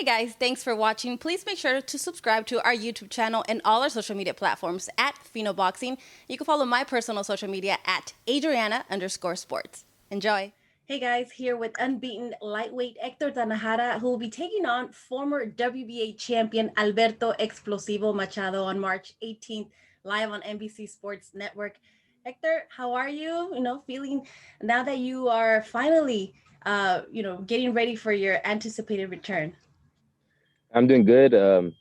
Hey guys, thanks for watching. Please make sure to subscribe to our YouTube channel and all our social media platforms at Fino Boxing. You can follow my personal social media at Adriana_sports. Enjoy. Hey guys, here with unbeaten lightweight Hector Tanajara, who will be taking on former WBA champion Alberto Explosivo Machado on March 18th, live on NBC Sports Network. Hector, how are you? Feeling now that you are finally, getting ready for your anticipated return? I'm doing good.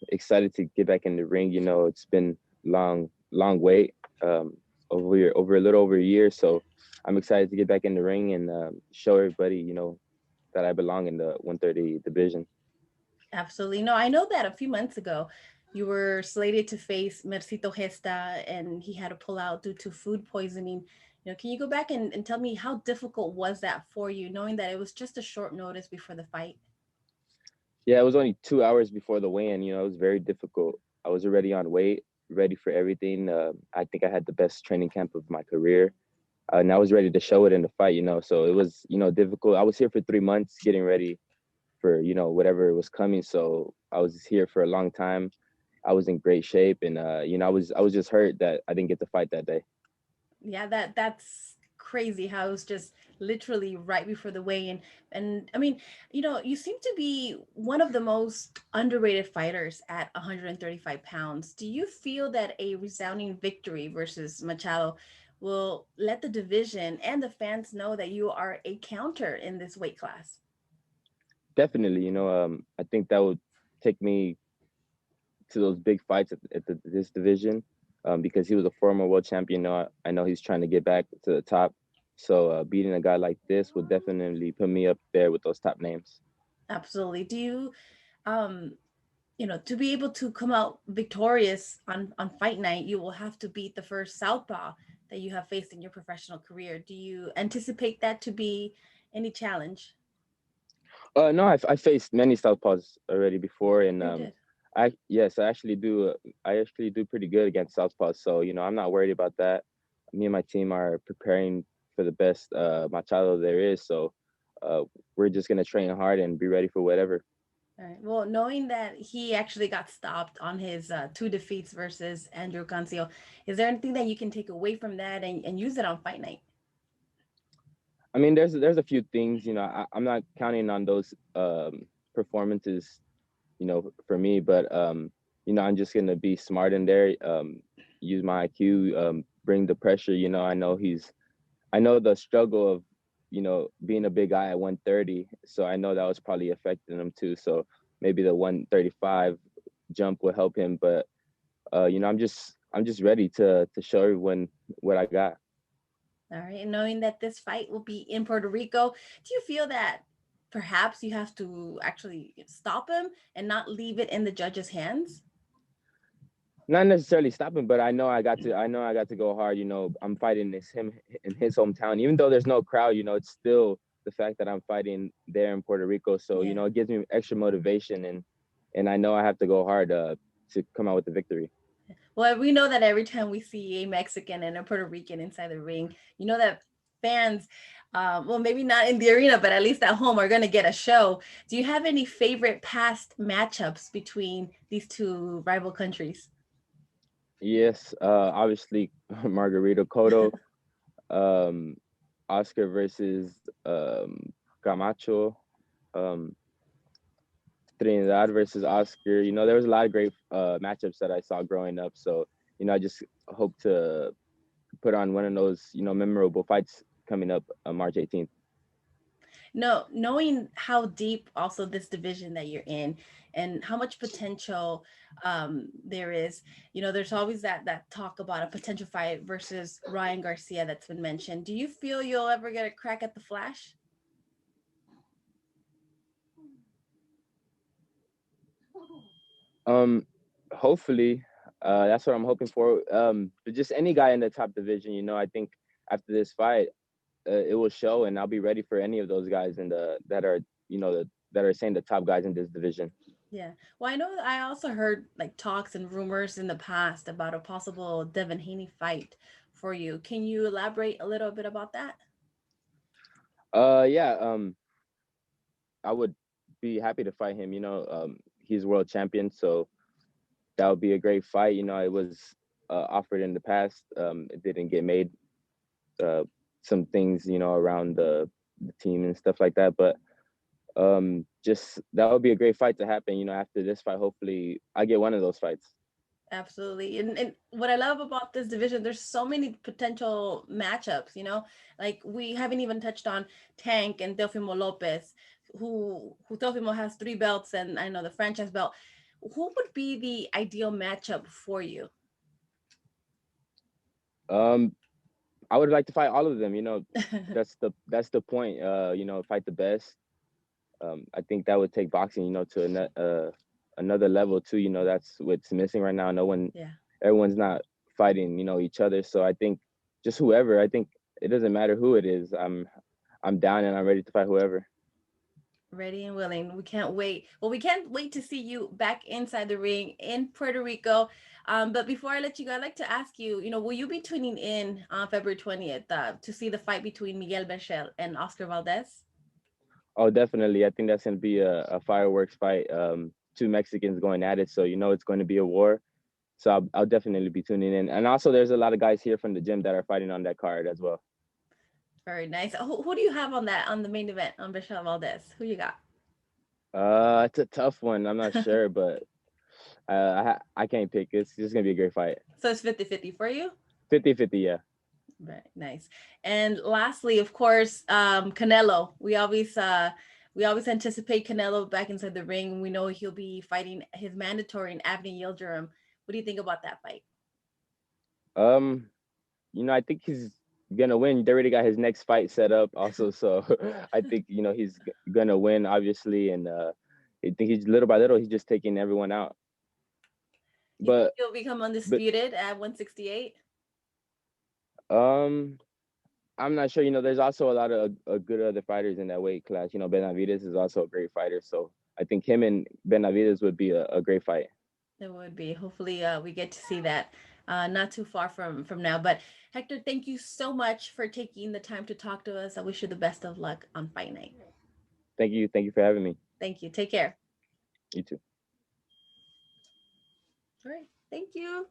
Excited to get back in the ring. It's been long wait. Over a little over a year. So I'm excited to get back in the ring and show everybody, that I belong in the 130 division. Absolutely. No, I know that a few months ago you were slated to face Mercito Gesta and he had to pull out due to food poisoning. Can you go back and tell me how difficult was that for you, knowing that it was just a short notice before the fight? Yeah, it was only 2 hours before the weigh-in. It was very difficult. I was already on weight, ready for everything. I think I had the best training camp of my career. And I was ready to show it in the fight, So it was, difficult. I was here for 3 months getting ready for, whatever was coming. So I was here for a long time. I was in great shape, and I was just hurt that I didn't get to fight that day. Yeah, that's crazy how it was just literally right before the weigh-in. And I mean, you seem to be one of the most underrated fighters at 135 pounds. Do you feel that a resounding victory versus Machado will let the division and the fans know that you are a counter in this weight class? Definitely, I think that would take me to those big fights at this division, because he was a former world champion. I know he's trying to get back to the top. So beating a guy like this would definitely put me up there with those top names. Absolutely. Do you to be able to come out victorious on fight night, you will have to beat the first southpaw that you have faced in your professional career. Do you anticipate that to be any challenge? No, I faced many southpaws already before, and You did. I actually do. I actually do pretty good against southpaws. So I'm not worried about that. Me and my team are preparing for the best Machado there is. So we're just gonna train hard and be ready for whatever. All right. Well, knowing that he actually got stopped on his two defeats versus Andrew Garcia, is there anything that you can take away from that and use it on fight night? I mean, there's a few things. I'm not counting on those performances, for me, but I'm just gonna be smart in there. Use my IQ, bring the pressure. I know the struggle of, being a big guy at 130. So I know that was probably affecting him too. So maybe the 135 jump will help him. But I'm just ready to show everyone what I got. All right. And knowing that this fight will be in Puerto Rico, do you feel that perhaps you have to actually stop him and not leave it in the judge's hands? Not necessarily stopping, but I know I got to go hard. I'm fighting him in his hometown. Even though there's no crowd, it's still the fact that I'm fighting there in Puerto Rico. So, Yeah. it gives me extra motivation, and I know I have to go hard to come out with the victory. Well, we know that every time we see a Mexican and a Puerto Rican inside the ring, that fans, well, maybe not in the arena, but at least at home, are going to get a show. Do you have any favorite past matchups between these two rival countries? Yes, obviously Margarito Cotto, um, Oscar versus Camacho, um, Trinidad versus Oscar. There was a lot of great matchups that I saw growing up. So, I just hope to put on one of those, memorable fights coming up on March 18th. No, knowing how deep also this division that you're in and how much potential there is, there's always that talk about a potential fight versus Ryan Garcia that's been mentioned. Do you feel you'll ever get a crack at the Flash? Um, Hopefully, that's what I'm hoping for. But just any guy in the top division, I think after this fight, it will show, and I'll be ready for any of those guys in the that are, that are saying the top guys in this division. Yeah. Well, I know I also heard like talks and rumors in the past about a possible Devin Haney fight for you. Can you elaborate a little bit about that? Yeah. I would. be happy to fight him. He's world champion, so that would be a great fight. It was offered in the past. It didn't get made. Some things, around the team and stuff like that. But just that would be a great fight to happen. After this fight, hopefully I get one of those fights. Absolutely. And what I love about this division, there's so many potential matchups, like we haven't even touched on Tank and Teofimo López, who Teofimo has 3 belts and I know the franchise belt. Who would be the ideal matchup for you? I would like to fight all of them. That's the point. Fight the best. I think that would take boxing, to another level too. That's what's missing right now. Everyone's not fighting, each other. So I think just whoever. I think it doesn't matter who it is. I'm down and I'm ready to fight whoever. Ready and willing. We can't wait. Well, we can't wait to see you back inside the ring in Puerto Rico. But before I let you go, I'd like to ask you, will you be tuning in on February 20th to see the fight between Miguel Berchel and Oscar Valdez? Oh, definitely. I think that's going to be a fireworks fight. 2 Mexicans going at it. So, it's going to be a war. So I'll definitely be tuning in. And also there's a lot of guys here from the gym that are fighting on that card as well. Very nice. Who do you have on the main event on Berchel Valdez? Who you got? It's a tough one. I'm not sure, but I can't pick. It's just going to be a great fight. So it's 50-50 for you? 50-50, yeah. Very nice. And lastly, of course, Canelo. We always anticipate Canelo back inside the ring. We know he'll be fighting his mandatory in Avni Yildirim. What do you think about that fight? I think he's gonna win. They already got his next fight set up also, so I think he's gonna win, obviously, and I think he's little by little he's just taking everyone out. But he'll become undisputed at 168. I'm not sure. There's also a lot of good other fighters in that weight class. Benavidez is also a great fighter, so I think him and Benavidez would be a great fight. It would be. Hopefully, we get to see that not too far from now. But Hector, thank you so much for taking the time to talk to us. I wish you the best of luck on fight night. Thank you. Thank you for having me. Thank you. Take care. You too. All right. Thank you.